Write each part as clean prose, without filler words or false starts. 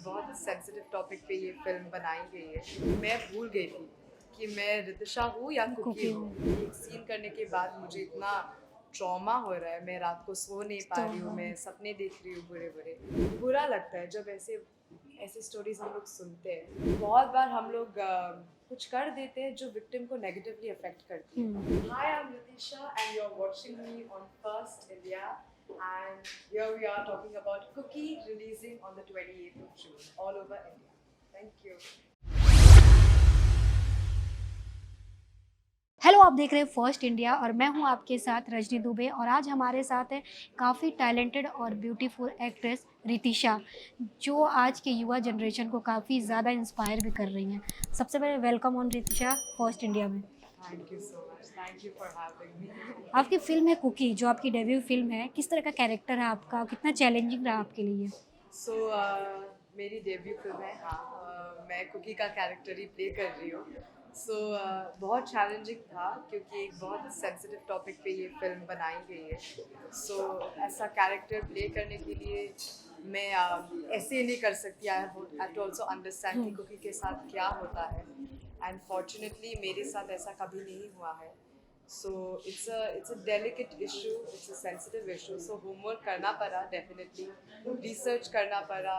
बहुत sensitive topic पे ये फिल्म बनाई गई है। मैं भूल गई थी कि मैं रितिशा हूँ या कुकी कुकी हूँ। एक सीन करने के बाद मुझे इतना ट्रॉमा हो रहा है, मैं रात को सो नहीं पा तो रही हूँ, मैं सपने देख रही हूँ बुरे बुरे। बुरा लगता है जब ऐसे ऐसी स्टोरीज हम लोग सुनते हैं। बहुत बार हम लोग कुछ कर देते हैं जो विक्टिम को नेगेटिवली अफेक्ट करती है। Hi, I'm Ritisha and you're watching me on First India, and here we are talking about Cookie releasing on the 28th of June all over India. Thank you. Hello, आप देख रहे हैं first India और मैं हूं आपके साथ रजनी दुबे। और आज हमारे साथ है काफ़ी टैलेंटेड और ब्यूटीफुल एक्ट्रेस रितिशा, जो आज के युवा जनरेशन को काफ़ी ज़्यादा इंस्पायर भी कर रही हैं। सबसे पहले welcome on Ritisha first India में। Thank you so much. Thank you for having me. आपकी फ़िल्म है कुकी, जो आपकी डेब्यू फिल्म है। किस तरह का कैरेक्टर है आपका, कितना चैलेंजिंग रहा आपके लिए? So, मेरी डेब्यू फिल्म है, हाँ, मैं कुकी का कैरेक्टर ही प्ले कर रही हूँ। सो बहुत चैलेंजिंग था क्योंकि एक बहुत सेंसिटिव टॉपिक पे ये फिल्म बनाई गई है। सो ऐसा कैरेक्टर प्ले करने के लिए मैं ऐसे नहीं कर सकती। I have to also understand कि कुकी के साथ क्या होता है, एंड फॉर्चुनेटली मेरे साथ ऐसा कभी नहीं हुआ है। So it's a delicate issue, it's a sensitive issue. So homework करना पड़ा, definitely research करना पड़ा,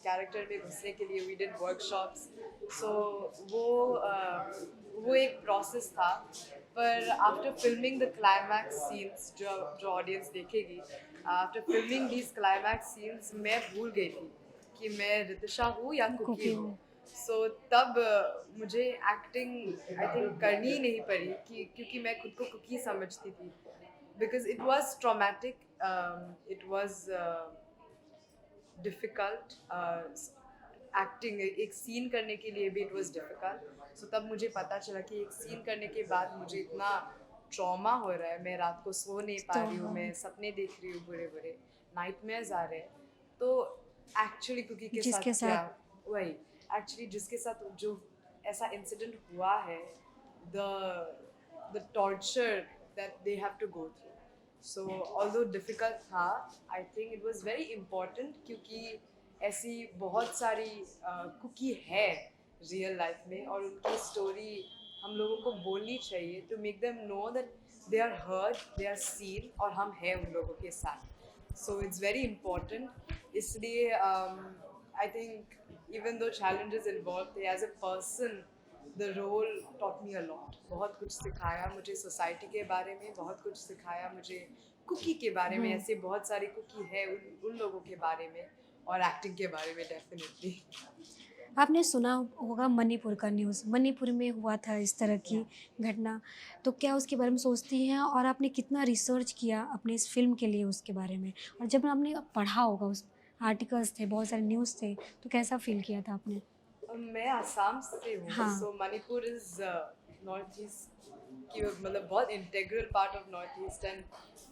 character में घुसने के लिए we did workshops. So वो एक process था। पर after filming the climax scenes, जो audience देखेगी, after filming these climax scenes मैं भूल गई थी कि मैं रितिशा हूँ या कुकी कुकी हूँ। हूँ। सो तब मुझे एक्टिंग आई थिंक करनी ही नहीं पड़ी क्योंकि मैं खुद को कुकी समझती थी। Because it was traumatic, it was difficult. Acting एक सीन करने के लिए भी इट वॉज डिफ़िकल्ट। सो तब मुझे पता चला कि एक सीन करने के बाद मुझे इतना ट्रॉमा हो रहा है, मैं रात को सो नहीं पा तो रही हूँ, मैं सपने देख रही हूँ बुरे बुरे, नाइटमेयर्स आ रहे हैं। तो एक्चुअली कुकी के जिसके साथ क्या, साथ वही एक्चुअली जिसके साथ जो ऐसा इंसिडेंट हुआ है, the torture that they have to go through. So although difficult था, I think it was very important क्योंकि ऐसी बहुत सारी कुकी है रियल लाइफ में, और उनकी स्टोरी हम लोगों को बोलनी चाहिए to make them know that they are heard, they are seen, और हम हैं उन लोगों के साथ। So it's very important. इसलिए I think even though challenges involved थे, as a person the role taught me a lot. बहुत कुछ सिखाया मुझे सोसाइटी के बारे में, बहुत कुछ सिखाया मुझे कुकी के बारे में, ऐसे बहुत सारे कुकी है उन लोगों के बारे में, और एक्टिंग के बारे में डेफिनेटली। आपने सुना होगा मणिपुर का न्यूज़, मणिपुर में हुआ था इस तरह की घटना। तो क्या उसके बारे में सोचती हैं, और आपने कितना रिसर्च किया अपनी इस फ़िल्म के लिए उसके बारे में? और जब आपने पढ़ा होगा, उस आर्टिकल्स थे, बहुत सारे न्यूज़ थे, तो कैसा फ़ील किया था आपने? मैं आसाम से हूँ। हाँ, so Manipur is North East की, मतलब बहुत integral part of North East, and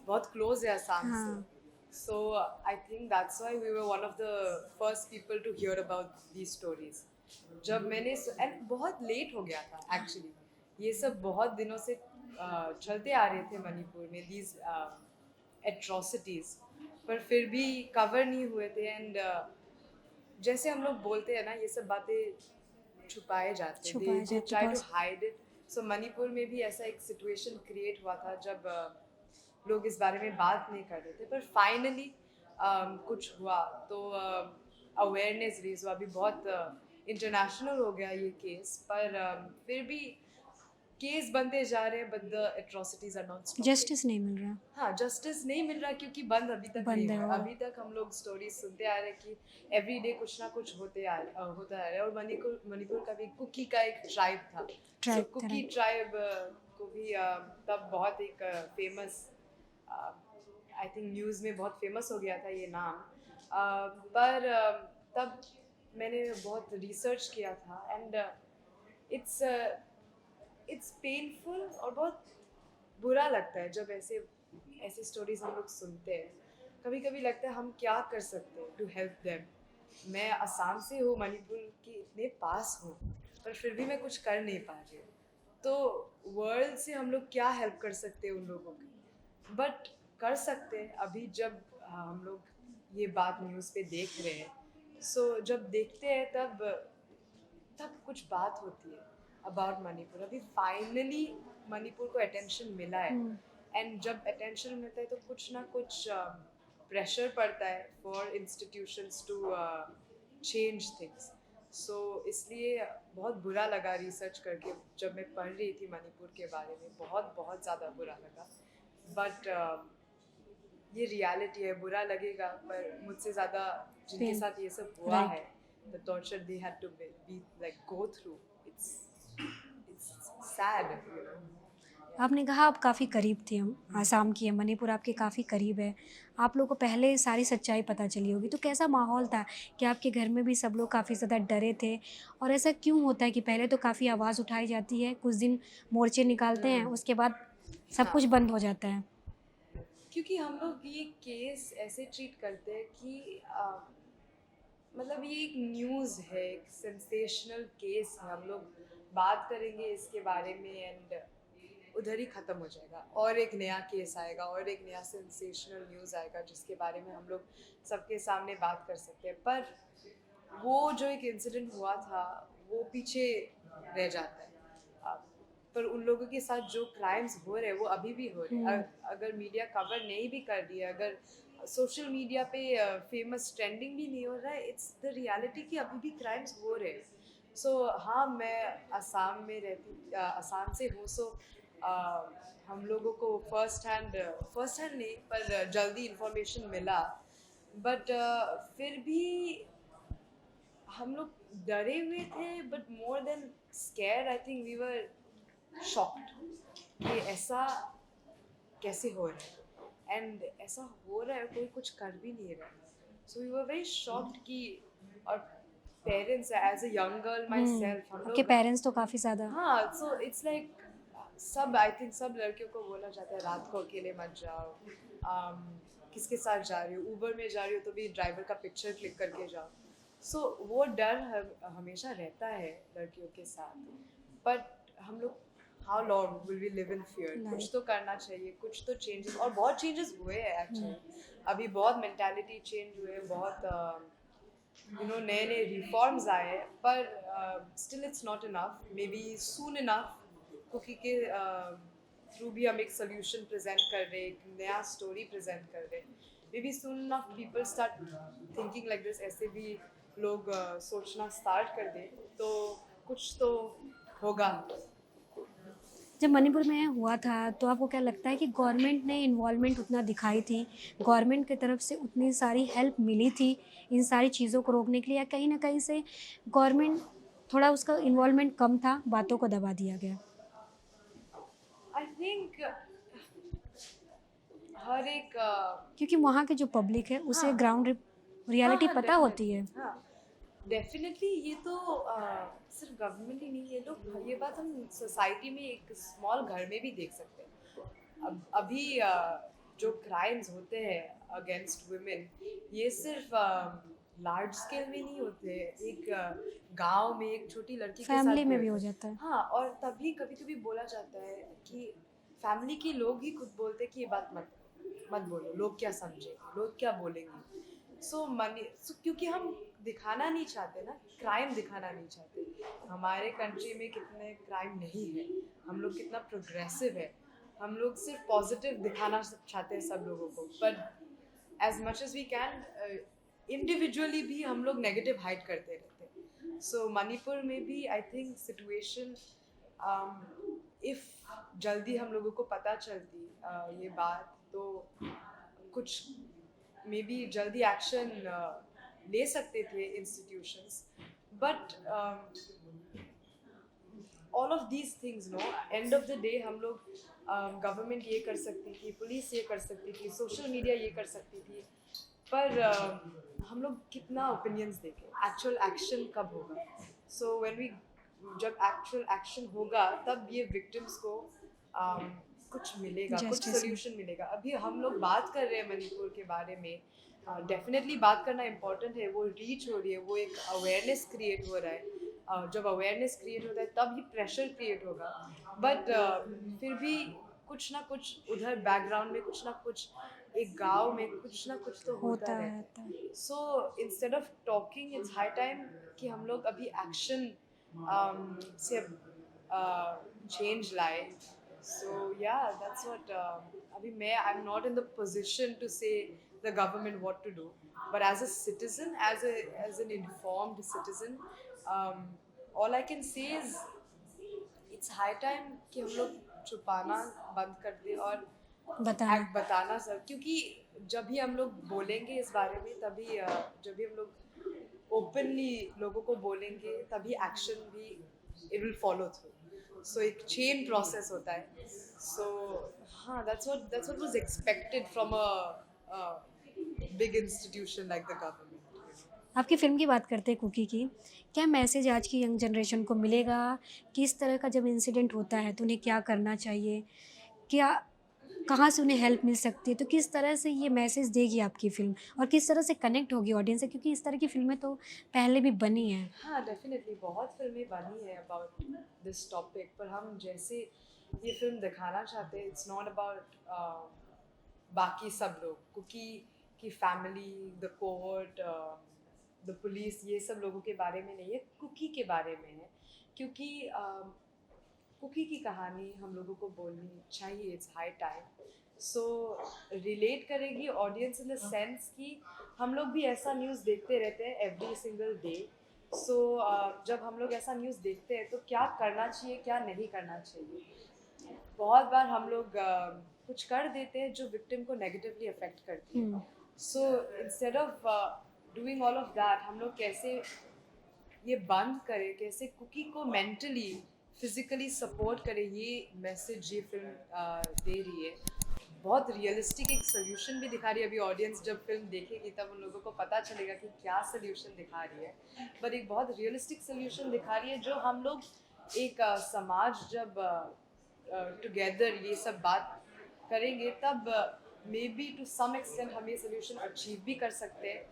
बहुत क्लोज है आसाम से। हाँ, so I think that's why we were one of the first people to hear about these stories. जब मैंने, एंड बहुत लेट हो गया था एक्चुअली, ये सब बहुत दिनों से चलते आ रहे थे मणिपुर में, दीज एट्रोसिटीज़, पर फिर भी कवर नहीं हुए थे। एंड जैसे हम लोग बोलते हैं ना, ये सब बातें छुपाए जाते, दे छुपाए दे जाते ट्राई टू बहुत। Hide it. सो मणिपुर में भी ऐसा एक सिचुएशन क्रिएट हुआ था जब लोग इस बारे में बात नहीं कर रहे थे, पर फाइनली कुछ हुआ तो अवेयरनेस रेज हुआ। अभी बहुत इंटरनेशनल हो गया ये केस, पर फिर भी केस बनते जा रहे हैं, but the atrocities are not stopping. Justice नहीं मिल रहा। हाँ, जस्टिस नहीं मिल रहा क्योंकि बंद अभी तक नहीं बंद है हुआ है। वो। अभी तक हम लोग स्टोरी सुनते आ रहे हैं कि एवरी डे कुछ ना कुछ होता आ रहा है। और मणिपुर का भी कुकी का एक ट्राइब था। सो ट्राइब कुकी तरह। ट्राइब को भी तब बहुत एक फेमस, आई थिंक न्यूज़ में बहुत फेमस हो गया था ये नाम। पर तब मैंने बहुत रिसर्च किया था, एंड इट्स इट्स पेनफुल, और बहुत बुरा लगता है जब ऐसे ऐसे स्टोरीज हम लोग सुनते हैं। कभी कभी लगता है हम क्या कर सकते हैं टू हेल्प देम। मैं असम से हूँ, मणिपुर के इतने पास हूँ, पर फिर भी मैं कुछ कर नहीं पा रही हूँ। तो वर्ल्ड से हम लोग क्या हेल्प कर सकते हैं उन लोगों की, बट कर सकते हैं अभी जब हम लोग ये बात न्यूज़ पे देख रहे हैं, सो जब देखते हैं तब तब कुछ बात होती है अबाउट मणिपुर. अभी फाइनली मणिपुर को अटेंशन मिला है. एंड जब अटेंशन मिलता है तो कुछ ना कुछ प्रेशर पड़ता है for institutions to change things. So इसलिए बहुत बुरा लगा रिसर्च करके जब मैं पढ़ रही थी मणिपुर के बारे में. बहुत बहुत ज़्यादा बुरा लगा. बट ये रियलिटी है. बुरा लगेगा पर मुझसे ज़्यादा जिनके Pain. साथ ये सब हुआ Right. है, the torture they had to be like go through, it's sad, you know. आपने कहा आप काफ़ी करीब थे हम आसाम की है, मणिपुर आपके काफ़ी करीब है, आप लोगों को पहले सारी सच्चाई पता चली होगी, तो कैसा माहौल था कि आपके घर में भी सब लोग काफ़ी ज़्यादा डरे थे? और ऐसा क्यों होता है कि पहले तो काफ़ी आवाज़ उठाई जाती है, कुछ दिन मोर्चे निकालते हैं, उसके बाद सब कुछ बंद हो जाता है? क्योंकि हम लोग ये केस ऐसे ट्रीट करते हैं कि मतलब ये एक न्यूज़ है, एक सेंसेशनल केस है. हम लोग बात करेंगे इसके बारे में एंड उधर ही ख़त्म हो जाएगा. और एक नया केस आएगा और एक नया सेंसेशनल न्यूज़ आएगा जिसके बारे में हम लोग सबके सामने बात कर सकते हैं. पर वो जो एक इंसिडेंट हुआ था वो पीछे रह जाता है. पर उन लोगों के साथ जो क्राइम्स हो रहे हैं वो अभी भी हो रहे हैं. अगर मीडिया कवर नहीं भी कर रही है, अगर सोशल मीडिया पे फेमस ट्रेंडिंग भी नहीं हो रहा है, इट्स द रियलिटी कि अभी भी क्राइम्स हो रहे हैं. सो हाँ, मैं आसाम में आसाम से हूँ. सो हम लोगों को फर्स्ट हैंड नहीं पर जल्दी इंफॉर्मेशन मिला. बट फिर भी हम लोग डरे हुए थे. But more than scared, I think we were shocked कि ऐसा कैसे हो रहा है. एंड ऐसा हो रहा है, कोई कुछ कर भी नहीं रहा. So we were very shocked कि. और parents as a young girl myself, हम आपके लोग पेरेंट्स तो काफ़ी ज़्यादा हाँ. सो इट्स लाइक सब, आई थिंक सब लड़कियों को बोला जाता है रात को अकेले मत जाओ. किसके साथ जा रही हो, ऊबर में जा रही हो तो भी ड्राइवर का पिक्चर क्लिक करके जाओ. सो वो डर हमेशा रहता है लड़कियों के साथ. बट हम लोग how long will we live in fear. कुछ तो करना चाहिए, कुछ तो चेंजेस. और बहुत चेंजेस हुए हैं एक्चुअली. अभी बहुत मेंटालिटी चेंज हुए, बहुत नए नए रिफॉर्म्स आए हैं. पर still it's not enough. Maybe soon enough Kuki के थ्रू भी हम एक सोल्यूशन प्रेजेंट कर रहे हैं, एक नया स्टोरी प्रेजेंट कर रहे हैं. May be soon enough people start thinking like this. ऐसे भी लोग सोचना स्टार्ट कर दें तो कुछ तो होगा. जब मणिपुर में हुआ था तो आपको क्या लगता है कि गवर्नमेंट ने इन्वॉल्वमेंट उतना दिखाई थी, गवर्नमेंट की तरफ से उतनी सारी हेल्प मिली थी इन सारी चीज़ों को रोकने के लिए, या कहीं ना कहीं से गवर्नमेंट थोड़ा उसका इन्वॉल्वमेंट कम था, बातों को दबा दिया गया? आई थिंक हर एक क्योंकि वहाँ के जो पब्लिक है उसे ग्राउंड रियलिटी पता होती है. डेफिनेटली. ये तो सिर्फ गवर्नमेंट ही नहीं, ये लोग, ये बात हम सोसाइटी में एक स्मॉल घर में भी देख सकते हैं. अभी जो क्राइम्स होते हैं अगेंस्ट वुमेन, ये सिर्फ लार्ज स्केल में नहीं होते. एक गांव में एक छोटी लड़की के साथ फैमिली में भी हो जाता है. हाँ. और तभी कभी कभी बोला जाता है कि फैमिली के लोग ही खुद बोलते हैं कि ये बात मत बोलो, लोग क्या समझेंगे, लोग क्या बोलेंगे. क्योंकि हम दिखाना नहीं चाहते ना, क्राइम दिखाना नहीं चाहते. हमारे कंट्री में कितने क्राइम नहीं है, हम लोग कितना प्रोग्रेसिव है. हम लोग सिर्फ पॉजिटिव दिखाना चाहते हैं सब लोगों को. But as much as we can individually भी हम लोग नेगेटिव हाइड करते रहते हैं. सो मणिपुर में भी आई थिंक सिचुएशन, इफ़ जल्दी हम लोगों को पता चलती ये बात, तो कुछ मे बी जल्दी एक्शन ले सकते थे institutions. But all of these things, no, end of the day हम लोग गवर्नमेंट ये कर सकती थी, पुलिस ये कर सकती थी, सोशल मीडिया ये कर सकती थी. पर हम लोग कितना ओपिनियंस देंगे, एक्चुअल एक्शन कब होगा. सो व्हेन वी जब एक्चुअल एक्शन होगा तब ये विक्टिम्स को कुछ मिलेगा, कुछ Justice. सोल्यूशन मिलेगा. अभी हम लोग बात कर रहे हैं मणिपुर के बारे में. डेफिनेटली बात करना इम्पोर्टेंट है. वो रीच हो रही है, वो एक अवेयरनेस क्रिएट हो रहा है. जब अवेयरनेस क्रिएट होता है तब ही प्रेशर क्रिएट होगा. बट फिर भी कुछ ना कुछ उधर बैकग्राउंड में कुछ ना कुछ एक गांव में कुछ ना कुछ तो होता होता रहता है. रहता है। So instead of talking, it's high time कि हम लोग अभी एक्शन से चेंज लाए. So yeah, that's what अभी मैं I'm not in the position to say the government what to do, but as a citizen, as an informed citizen, all I can say is it's high time कि हम लोग छुपाना बंद कर दें और बताना। एक्ट बताना सर, क्योंकि जब भी हम लोग बोलेंगे इस बारे में तभी जब भी हम लोग ओपनली लोगों को बोलेंगे तभी एक्शन भी इट विल फॉलो थ्रू. सो एक चेन प्रोसेस होता है. सो हाँ, that's what was expected from a big institution like the government. आपकी फ़िल्म की बात करते हैं कुकी की, क्या मैसेज आज की यंग जनरेशन को मिलेगा कि इस तरह का जब इंसिडेंट होता है तो उन्हें क्या करना चाहिए? क्या कहाँ से उन्हें हेल्प मिल सकती है? तो किस तरह से ये मैसेज देगी आपकी फ़िल्म और किस तरह से कनेक्ट होगी ऑडियंस से? क्योंकि इस तरह की फ़िल्में तो पहले भी बनी हैं। हाँ, डेफिनेटली बहुत फिल्में बनी है अबाउट दिस टॉपिक, पर हम जैसे ये फिल्म दिखाना चाहते हैं, इट्स नॉट अबाउट बाकी सब लोग, कुकी की family, the covert, the police, ये सब लोगों के बारे में नहीं है, कुकी के बारे में है. क्योंकि कुकी की कहानी हम लोगों को बोलनी चाहिए. It's high time. So relate करेगी ऑडियंस इन द सेंस कि हम लोग भी ऐसा न्यूज़ देखते रहते हैं एवरी सिंगल डे. सो जब हम लोग ऐसा न्यूज़ देखते हैं तो क्या करना चाहिए, क्या नहीं करना चाहिए. बहुत बार हम लोग कुछ कर देते हैं जो विक्टिम को नेगेटिवली अफेक्ट करती है. हुँ। So instead of doing all of that, हम लोग कैसे ये बंद करें, कैसे कुकी को मेंटली फिजिकली सपोर्ट करें, ये मैसेज ये फिल्म दे रही है. बहुत रियलिस्टिक एक सोल्यूशन भी दिखा रही है. अभी ऑडियंस जब फिल्म देखेगी तब उन लोगों को पता चलेगा कि क्या सोल्यूशन दिखा रही है. पर एक बहुत रियलिस्टिक सोल्यूशन दिखा रही है जो हम लोग एक समाज जब टुगेदर ये सब बात करेंगे तब maybe to some extent हम ये सोल्यूशन अचीव भी कर सकते हैं.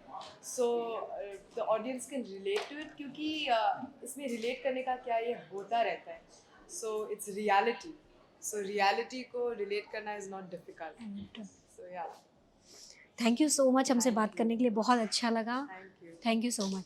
So the audience can relate to it, क्योंकि इसमें रिलेट करने का क्या, ये होता रहता है. So it's reality. So reality को रिलेट करना इज़ नॉट डिफिकल्ट. सो या, थैंक यू सो मच हमसे बात करने के लिए बहुत अच्छा लगा। Thank you. Thank you so much.